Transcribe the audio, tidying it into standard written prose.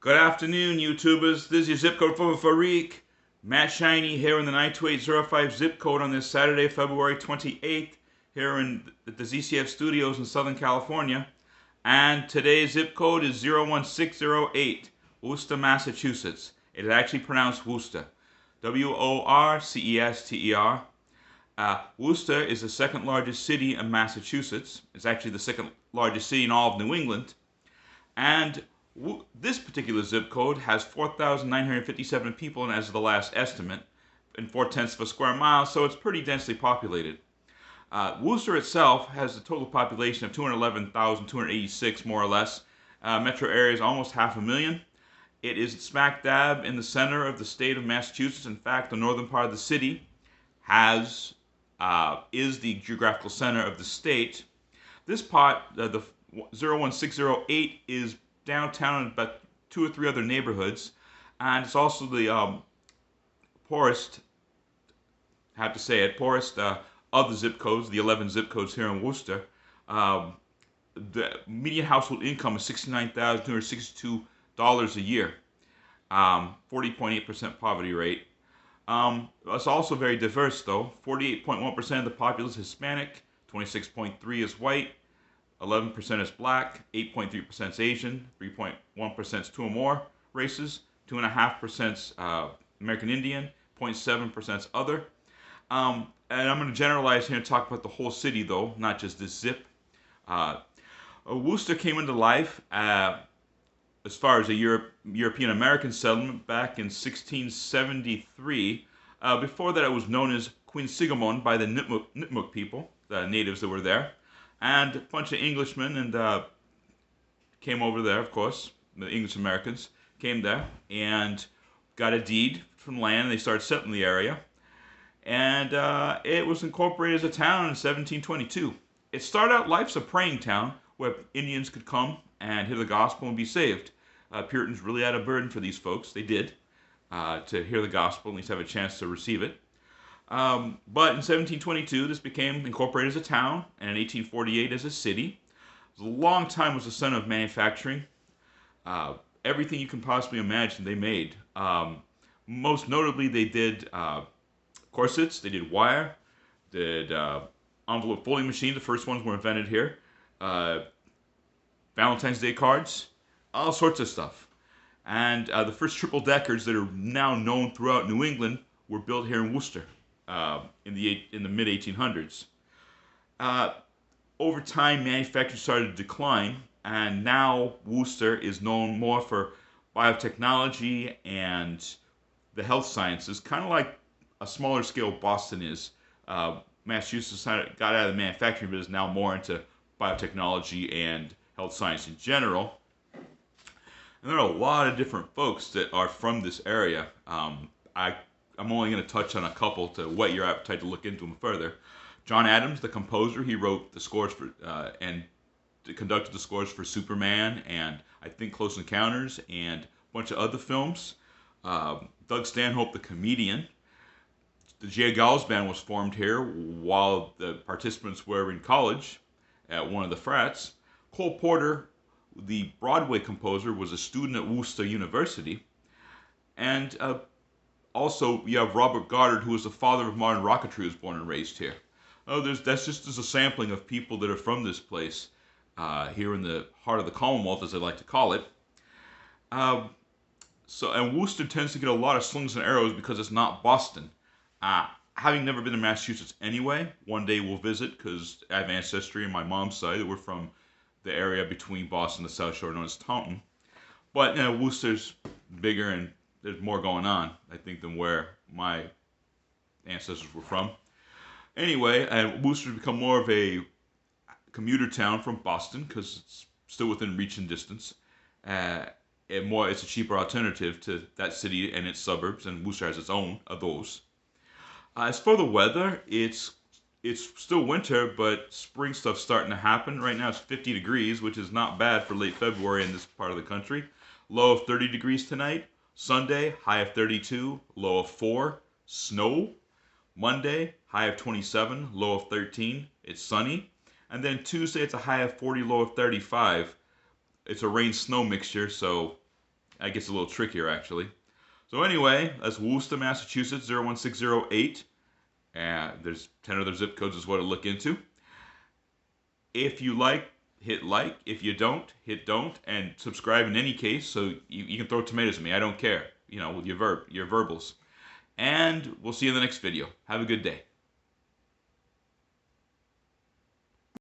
Good afternoon, YouTubers. This is your zip code for Farik. Matt Shiny here in the 92805 zip code on this Saturday, February 28th, here in the ZCF studios in Southern California. And today's zip code is 01608, Worcester, Massachusetts. It is actually pronounced Worcester. Worcester. Worcester is the second largest city in Massachusetts. It's actually the second largest city in all of New England. And this particular zip code has 4,957 people in as of the last estimate, and 4/10 of a square mile, so it's pretty densely populated. Worcester itself has a total population of 211,286, more or less. Metro area is almost half a million. It is smack dab in the center of the state of Massachusetts. In fact, the northern part of the city is the geographical center of the state. This part, the 01608, is downtown and about two or three other neighborhoods, and it's also the poorest, I have to say it, poorest of the zip codes, the 11 zip codes here in Worcester. The median household income is $69,262 a year, 40.8% poverty rate. It's also very diverse, though. 48.1% of the populace is Hispanic, 26.3% is white, 11% is black, 8.3% is Asian, 3.1% is two or more races, 2.5% is American Indian, 0.7% is other. And I'm going to generalize here and talk about the whole city, though, not just this zip. Worcester came into life as far as a European American settlement back in 1673. Before that, it was known as Queen Sigismund by the Nipmuc people, the natives that were there. And a bunch of Englishmen came over there, of course. The English Americans came there and got a deed from land, and they started settling the area. And it was incorporated as a town in 1722. It started out life as a praying town where Indians could come and hear the gospel and be saved. Puritans really had a burden for these folks. They did, to hear the gospel, at least have a chance to receive it. But in 1722, this became incorporated as a town, and in 1848 as a city. It was a long time was the center of manufacturing. Everything you can possibly imagine they made. Most notably, they did corsets, they did wire, did envelope folding machines. The first ones were invented here. Valentine's Day cards, all sorts of stuff. And the first triple deckers that are now known throughout New England were built here in Worcester. In the mid 1800s. Over time, manufacturing started to decline, and now Worcester is known more for biotechnology and the health sciences, kind of like a smaller scale Boston is. Massachusetts got out of the manufacturing business, now more into biotechnology and health science in general. And there are a lot of different folks that are from this area. I'm only going to touch on a couple to whet your appetite to look into them further. John Adams, the composer, he wrote the scores for and conducted the scores for Superman and I think Close Encounters and a bunch of other films. Doug Stanhope, the comedian. The J. Gals Band was formed here while the participants were in college at one of the frats. Cole Porter, the Broadway composer, was a student at Worcester University. And also, you have Robert Goddard, who was the father of modern rocketry, was born and raised here. That's just as a sampling of people that are from this place, here in the heart of the Commonwealth, as they like to call it. And Worcester tends to get a lot of slings and arrows because it's not Boston. Having never been to Massachusetts anyway, one day we'll visit because I have ancestry on my mom's side that we're from the area between Boston and the South Shore known as Taunton. But Worcester's bigger and there's more going on, I think, than where my ancestors were from. Anyway, Worcester's become more of a commuter town from Boston because it's still within reach and distance. It's a cheaper alternative to that city and its suburbs, and Worcester has its own of those. As for the weather, it's still winter, but spring stuff's starting to happen. Right now it's 50 degrees, which is not bad for late February in this part of the country. Low of 30 degrees tonight. Sunday, high of 32, low of 4, snow. Monday, high of 27, low of 13, it's sunny. And then Tuesday, it's a high of 40, low of 35. It's a rain-snow mixture, so That gets a little trickier, actually. So anyway, that's Worcester, Massachusetts, 01608. And there's 10 other zip codes as well to look into. If you like, hit like. If you don't, hit don't. And subscribe in any case, so you can throw tomatoes at me. I don't care, with your verbals. And we'll see you in the next video. Have a good day.